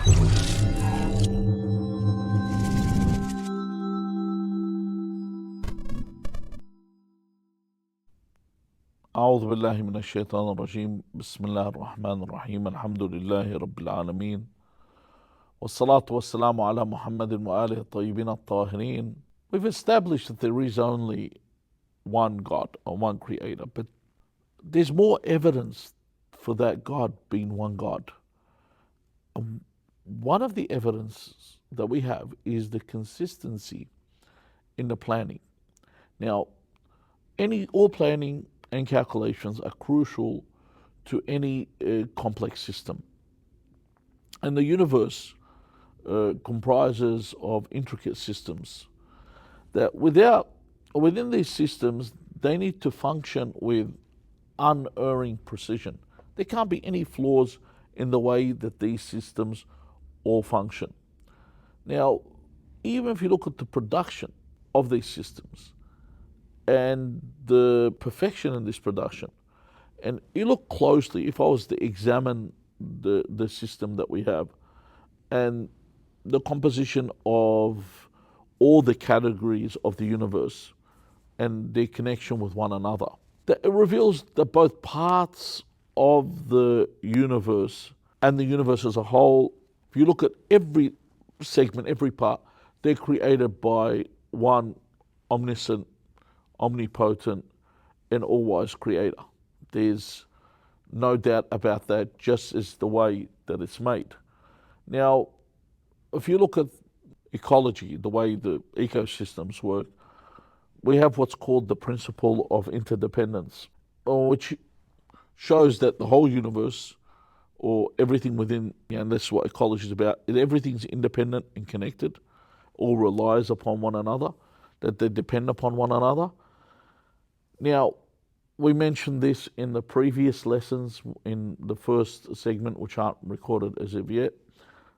أعوذ بالله من الشيطان الرجيم بسم الله الرحمن الرحيم الحمد لله رب العالمين والصلاة والسلام على محمد وآله الطيبين الطاهرين. We've established that there is only one God or one creator, but there's more evidence for that God being one God. One of the evidences that we have is the consistency in the planning. Now, all planning and calculations are crucial to any complex system. And the universe comprises of intricate systems that within these systems, they need to function with unerring precision. There can't be any flaws in the way that these systems all function. Now, even if you look at the production of these systems and the perfection in this production, and you look closely, if I was to examine the system that we have and the composition of all the categories of the universe and their connection with one another, that it reveals that both parts of the universe and the universe as a whole, if you look at every segment, every part, they're created by one omniscient, omnipotent, and all-wise creator. There's no doubt about that, just as the way that it's made. Now, if you look at ecology, the way the ecosystems work, we have what's called the principle of interdependence, which shows that the whole universe, or everything within, and that's what ecology is about, everything's independent and connected, all relies upon one another, that they depend upon one another. Now, we mentioned this in the previous lessons in the first segment, which aren't recorded as of yet,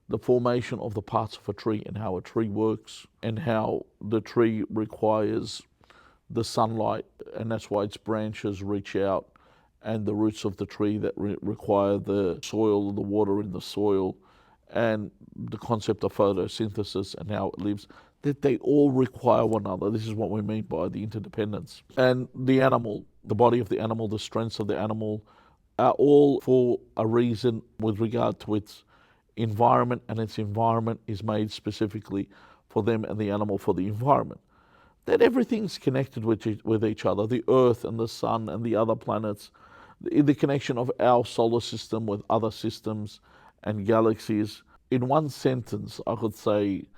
the formation of the parts of a tree and how a tree works and how the tree requires the sunlight, and that's why its branches reach out, and the roots of the tree that require the soil, the water in the soil, and the concept of photosynthesis and how it lives, that they all require one another. This is what we mean by the interdependence. And the animal, the body of the animal, the strengths of the animal are all for a reason with regard to its environment, and its environment is made specifically for them and the animal for the environment. That everything's connected with each other, the earth and the sun and the other planets, the connection of our solar system with other systems and galaxies. In one sentence, I could say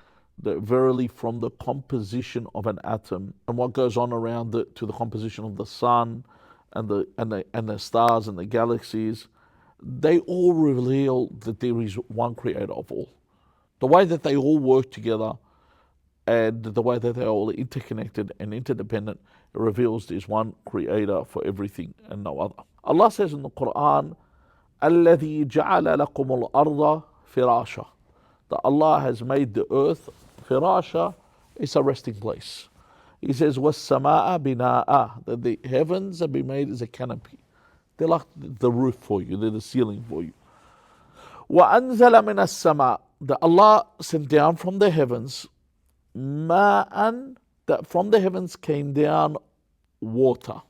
that verily from the composition of an atom and what goes on around it to the composition of the sun and the stars and the galaxies, they all reveal that there is one creator of all. The way that they all work together and the way that they're all interconnected and interdependent, it reveals there's one creator for everything and no other. Allah says in the Quran, الَّذِي جَعَلَ لَكُمُ الْأَرْضَ فِرَاشًا, that Allah has made the earth, firasha, is a resting place. He says, وَالسَّمَاءَ بِنَاءً, that the heavens have been made as a canopy. They're like the roof for you, they're the ceiling for you. وَأَنزَلَ مِنَ السَّمَاءِ, that Allah sent down from the heavens, مَاءً, that from the heavens came down water.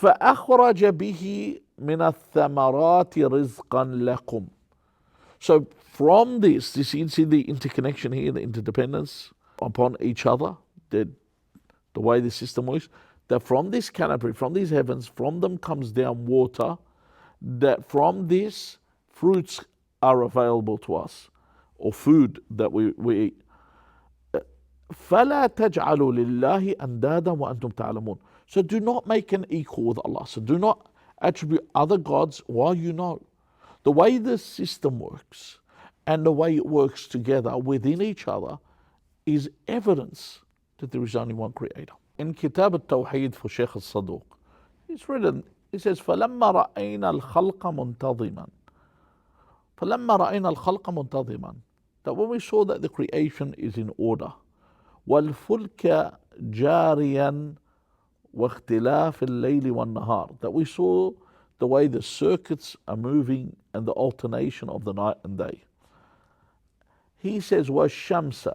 فَأَخْرَجَ بِهِ مِنَ الثَّمَرَاتِ رِزْقًا لَكُمْ. So from this, you see the interconnection here, the interdependence upon each other, the way the system works, that from this canopy, from these heavens, from them comes down water, that from this fruits are available to us, or food that we eat. فَلَا تَجْعَلُوا لِلَّهِ أَنْدَادًا وَأَنْتُمْ تَعْلَمُونَ. So do not make an equal with Allah. So do not attribute other gods while you know. The way the system works and the way it works together within each other is evidence that there is only one creator. In Kitab al-Tawhid for Sheikh al-Saduq, it's written, he says, فَلَمَّا رَأَيْنَا الْخَلْقَ مُنْتَظِمًا. فَلَمَّا رَأَيْنَا الْخَلْقَ مُنْتَظِمًا, that when we saw that the creation is in order, وَالْفُلْكَ جَارِيًا وَاخْتِلَافِ اللَّيْلِ وَالنَّهَارِ, that we saw the way the circuits are moving and the alternation of the night and day. He says, وَالشَّمْسَ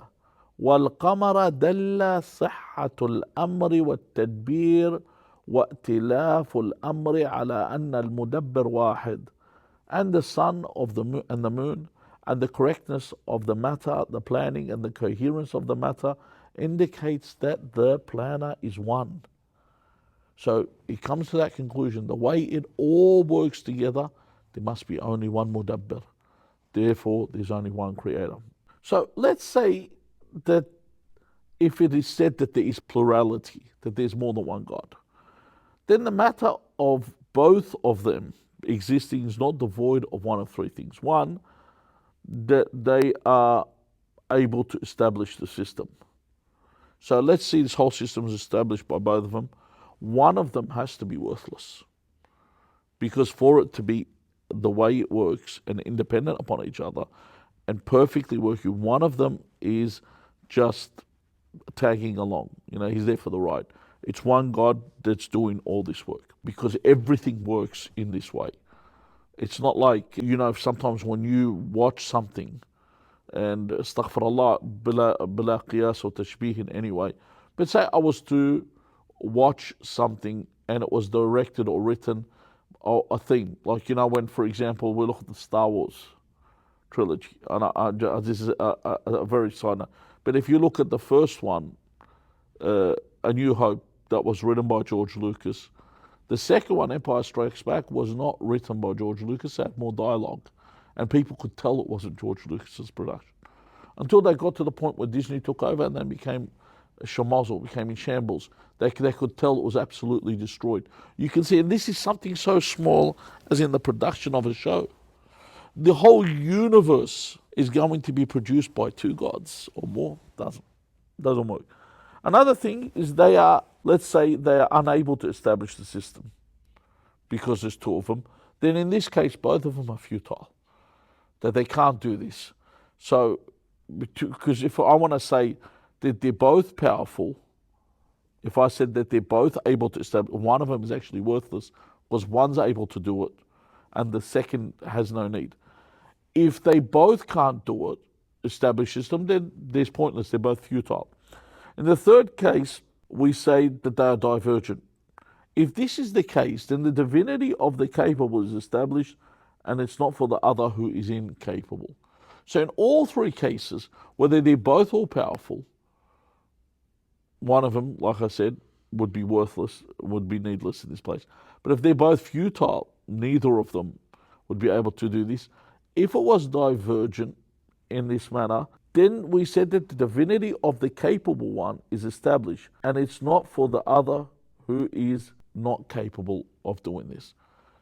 وَالْقَمَرَ دَلَّ صِحَّةُ الْأَمْرِ وَالتَّدْبِيرِ وَائْتِلَافُ الْأَمْرِ عَلَى أَنَّ الْمُدَبِّرْ واحد. And the sun of the moon and the moon and the correctness of the matter, the planning and the coherence of the matter indicates that the planner is one. So it comes to that conclusion, the way it all works together, there must be only one mudabbir. Therefore, there's only one creator. So let's say that if it is said that there is plurality, that there's more than one God, then the matter of both of them existing is not devoid of one of three things. One, that they are able to establish the system. So let's see this whole system is established by both of them. One of them has to be worthless, because for it to be the way it works and independent upon each other and perfectly working, one of them is just tagging along. He's there for the ride. It's one God that's doing all this work, because everything works in this way. It's not like, sometimes when you watch something, and astaghfirullah, bila qiyas or tashbih in any way, but say I was to watch something and it was directed or written or a thing, like, when, for example, we look at the Star Wars trilogy, and this is a very side note, but if you look at the first one, A New Hope, that was written by George Lucas. The second one, Empire Strikes Back, was not written by George Lucas. It had more dialogue, and people could tell it wasn't George Lucas's production. Until they got to the point where Disney took over and then became a shamazel, became in shambles. They could tell it was absolutely destroyed. You can see, and this is something so small as in the production of a show. The whole universe is going to be produced by two gods or more. Doesn't work. Another thing is let's say they are unable to establish the system because there's two of them. Then in this case, both of them are futile, that they can't do this. So, because if I want to say that they're both powerful, if I said that they're both able to establish, one of them is actually worthless because one's able to do it and the second has no need. If they both can't do it, establish system, then it's pointless. They're both futile. In the third case, we say that they are divergent. If this is the case, then the divinity of the capable is established, and it's not for the other who is incapable. So in all three cases, whether they're both all powerful, one of them, like I said, would be worthless, would be needless in this place. But if they're both futile, neither of them would be able to do this. If it was divergent in this manner, then we said that the divinity of the capable one is established, and it's not for the other who is not capable of doing this.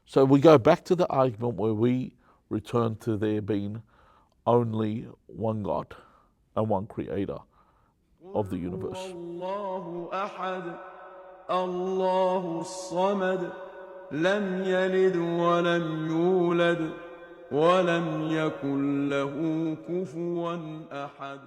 So we go back to the argument where we return to there being only one God and one creator of the universe. Allahu ahad, Allahu samad, lam yalid wa lam yulad, wa lam yakun lahu kufuwan ahad.